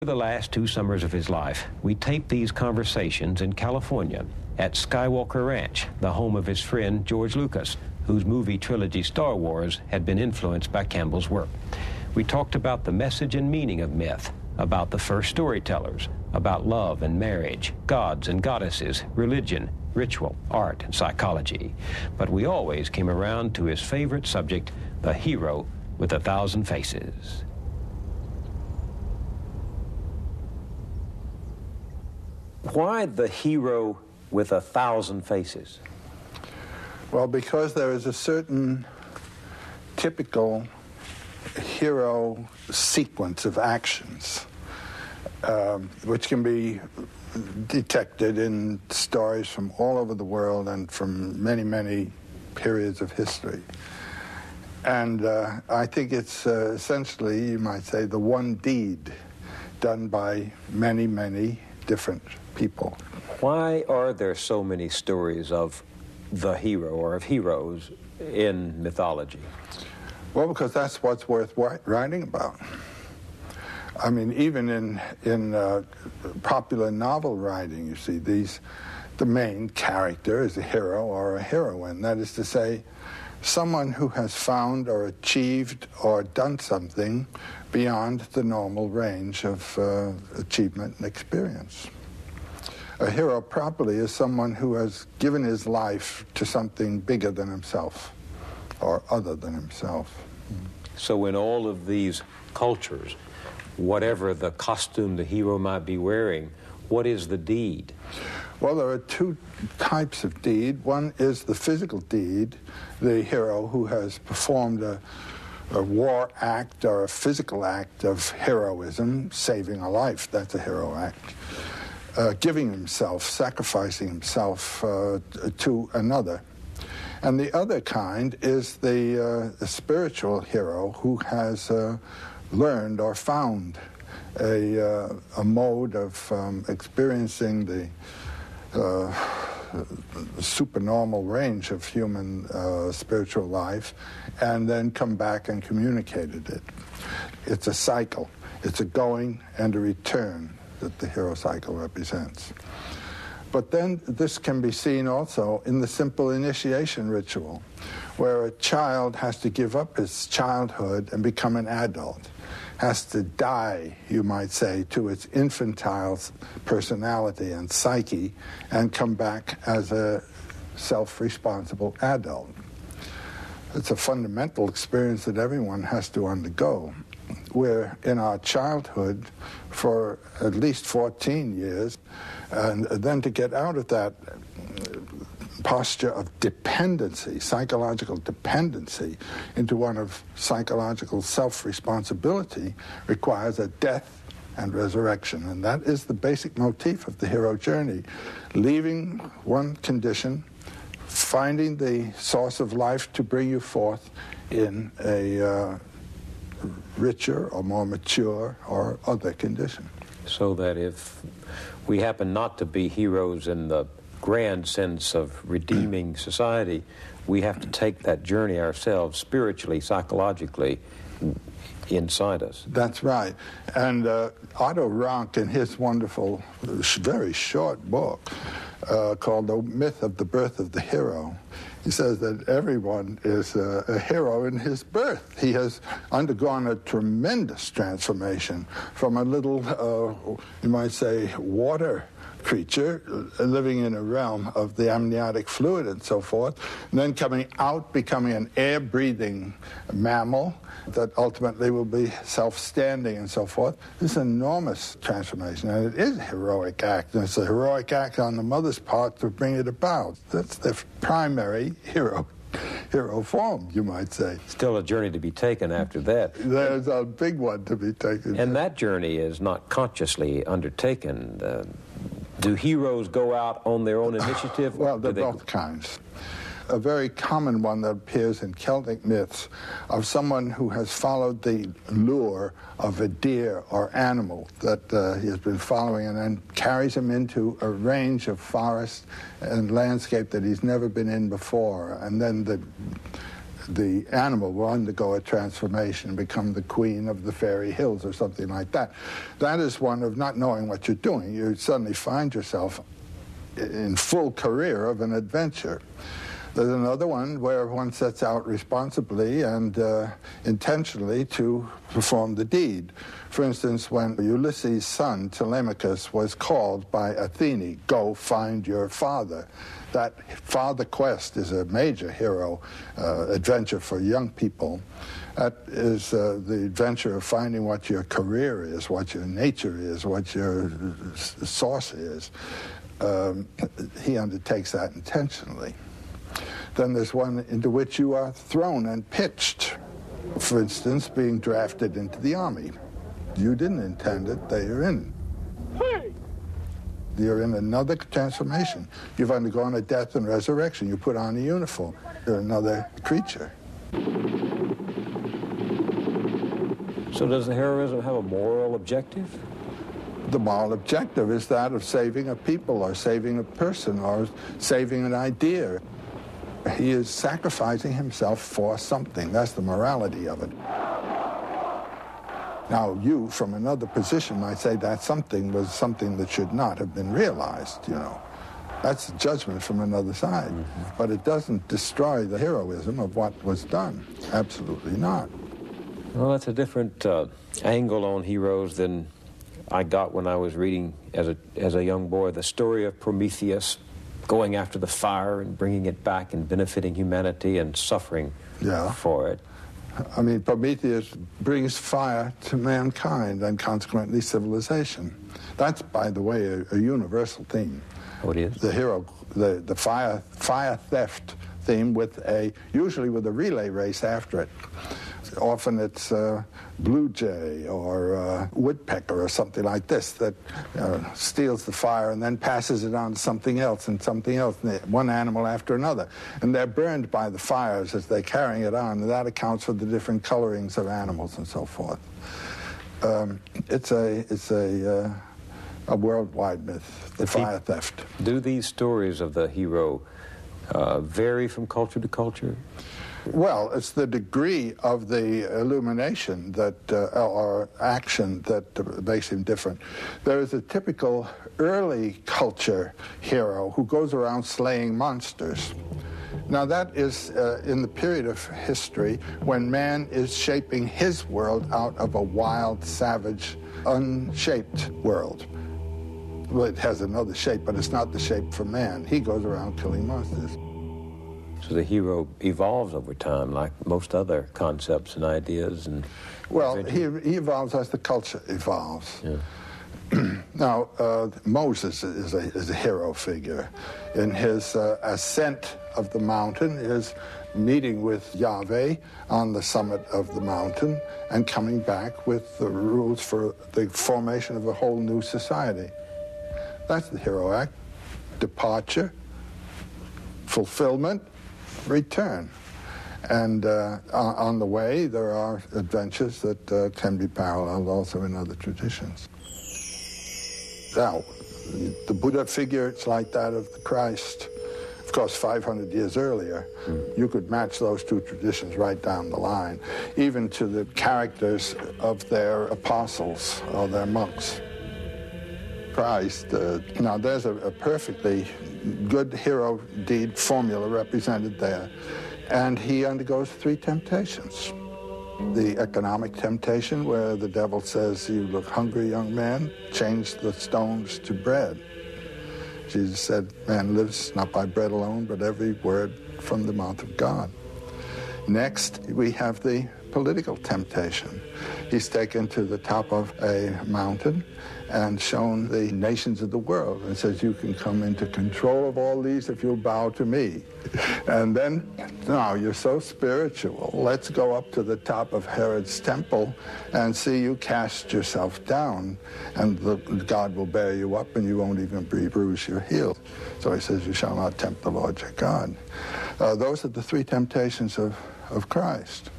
For the last 2 summers of his life, we taped these conversations in California at Skywalker Ranch, the home of his friend George Lucas, whose movie trilogy Star Wars had been influenced by Campbell's work. We talked about the message and meaning of myth, about the first storytellers, about love and marriage, gods and goddesses, religion, ritual, art, and psychology. But we always came around to his favorite subject, the hero with 1,000 faces. Why the hero with 1,000 faces? Well, because there is a certain typical hero sequence of actions which can be detected in stories from all over the world and from many, many periods of history. And I think it's essentially, you might say, the one deed done by many, many different people. Why are there so many stories of the hero or of heroes in mythology? Well, because that's what's worth writing about. I mean, even in popular novel writing, you see, the main character is a hero or a heroine. That is to say, someone who has found or achieved or done something beyond the normal range of achievement and experience. A hero properly is someone who has given his life to something bigger than himself or other than himself. So in all of these cultures, whatever the costume the hero might be wearing, what is the deed? Well, there are two types of deed. One is the physical deed, the hero who has performed a war act or a physical act of heroism, saving a life. That's a hero act. Giving himself, sacrificing himself to another. And the other kind is the spiritual hero who has learned or found a mode of experiencing the supernormal range of human spiritual life and then come back and communicated it. It's a cycle. It's a going and a return that the hero cycle represents. But then this can be seen also in the simple initiation ritual, where a child has to give up his childhood and become an adult, has to die, you might say, to its infantile personality and psyche and come back as a self-responsible adult. It's a fundamental experience that everyone has to undergo. We're in our childhood for at least 14 years, and then to get out of that posture of dependency, psychological dependency, into one of psychological self-responsibility requires a death and resurrection. And that is the basic motif of the hero journey. Leaving one condition, finding the source of life to bring you forth in a richer or more mature or other condition. So that if we happen not to be heroes in the grand sense of redeeming society, we have to take that journey ourselves spiritually, psychologically, inside us. That's right. And Otto Rank, in his wonderful, very short book called The Myth of the Birth of the Hero, he says that everyone is a hero in his birth. He has undergone a tremendous transformation from a little, you might say, water creature living in a realm of the amniotic fluid and so forth, and then coming out, becoming an air-breathing mammal that ultimately will be self-standing and so forth. This is an enormous transformation, and it is a heroic act, and it's a heroic act on the mother's part to bring it about. That's the primary hero form, you might say. Still a journey to be taken after that. There's a big one to be taken. And that journey is not consciously undertaken. Do heroes go out on their own initiative? Well, they're both kinds. A very common one that appears in Celtic myths of someone who has followed the lure of a deer or animal that he has been following, and then carries him into a range of forest and landscape that he's never been in before. And then the the animal will undergo a transformation and become the queen of the fairy hills or something like that. That is one of not knowing what you're doing. You suddenly find yourself in full career of an adventure. There's another one where one sets out responsibly and intentionally to perform the deed. For instance, when Ulysses' son, Telemachus, was called by Athene, go find your father. That father quest is a major hero adventure for young people. That is the adventure of finding what your career is, what your nature is, what your source is. He undertakes that intentionally. Then there's one into which you are thrown and pitched. For instance, being drafted into the army. You didn't intend it, they are in. You're in another transformation. You've undergone a death and resurrection. You put on a uniform. You're another creature. So does the heroism have a moral objective? The moral objective is that of saving a people or saving a person or saving an idea. He is sacrificing himself for something. That's the morality of it. Now, you, from another position, might say that something was something that should not have been realized, you know. That's a judgment from another side. Mm-hmm. But it doesn't destroy the heroism of what was done. Absolutely not. Well, that's a different angle on heroes than I got when I was reading as a young boy the story of Prometheus going after the fire and bringing it back and benefiting humanity and suffering for it. I mean, Prometheus brings fire to mankind and consequently civilization. That's, by the way, a universal theme. Oh, it is? The hero, the fire theft theme usually with a relay race after it. Often it's blue jay or woodpecker or something like this that steals the fire and then passes it on to something else and something else, one animal after another. And they're burned by the fires as they're carrying it on, and that accounts for the different colorings of animals and so forth. It's a worldwide myth, the fire theft. Do these stories of the hero vary from culture to culture? Well, it's the degree of the illumination that, or action that makes him different. There is a typical early culture hero who goes around slaying monsters. Now that is in the period of history when man is shaping his world out of a wild, savage, unshaped world. Well, it has another shape, but it's not the shape for man. He goes around killing monsters. So the hero evolves over time, like most other concepts and ideas and... Well, he evolves as the culture evolves. Yeah. Now, Moses is a hero figure. In his ascent of the mountain, his meeting with Yahweh on the summit of the mountain and coming back with the rules for the formation of a whole new society. That's the hero act. Departure, fulfillment, return. And on the way, there are adventures that can be paralleled also in other traditions. Now, the Buddha figure, it's like that of the Christ. Of course, 500 years earlier, you could match those two traditions right down the line, even to the characters of their apostles or their monks. Christ, now there's a perfectly good hero deed formula represented there. And he undergoes 3 temptations. The economic temptation, where the devil says, you look hungry, young man, change the stones to bread. Jesus said, man lives not by bread alone, but every word from the mouth of God. Next, we have the political temptation. He's taken to the top of a mountain and shown the nations of the world and says, you can come into control of all these if you'll bow to me. And then, now you're so spiritual, let's go up to the top of Herod's temple and see you cast yourself down, and God will bear you up and you won't even bruise your heel. So he says, you shall not tempt the Lord your God. Those are the 3 temptations of Christ.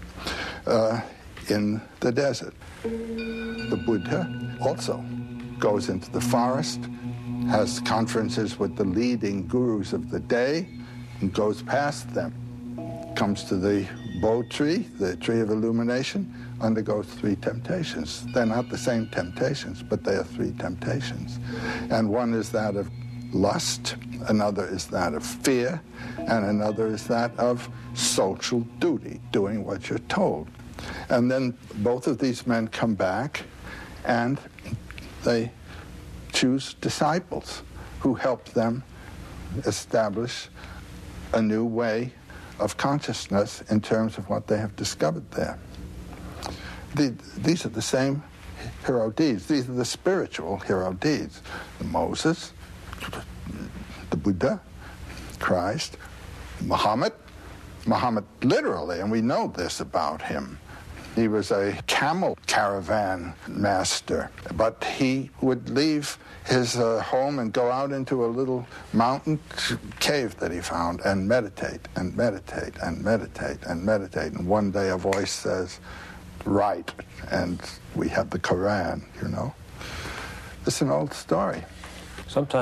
In the desert, the Buddha also goes into the forest, has conferences with the leading gurus of the day, and goes past them, comes to the Bo tree, the tree of illumination, undergoes 3 temptations. They're not the same temptations, but they are 3 temptations. And one is that of lust, another is that of fear, and another is that of social duty, doing what you're told. And then both of these men come back, and they choose disciples who help them establish a new way of consciousness in terms of what they have discovered there. These are the same hero deeds. These are the spiritual hero deeds. Moses, the Buddha, Christ, Muhammad literally, and we know this about him. He was a camel caravan master, but he would leave his home and go out into a little mountain cave that he found and meditate and meditate and meditate and meditate. And one day a voice says, "Write," and we have the Quran, you know. It's an old story. Sometimes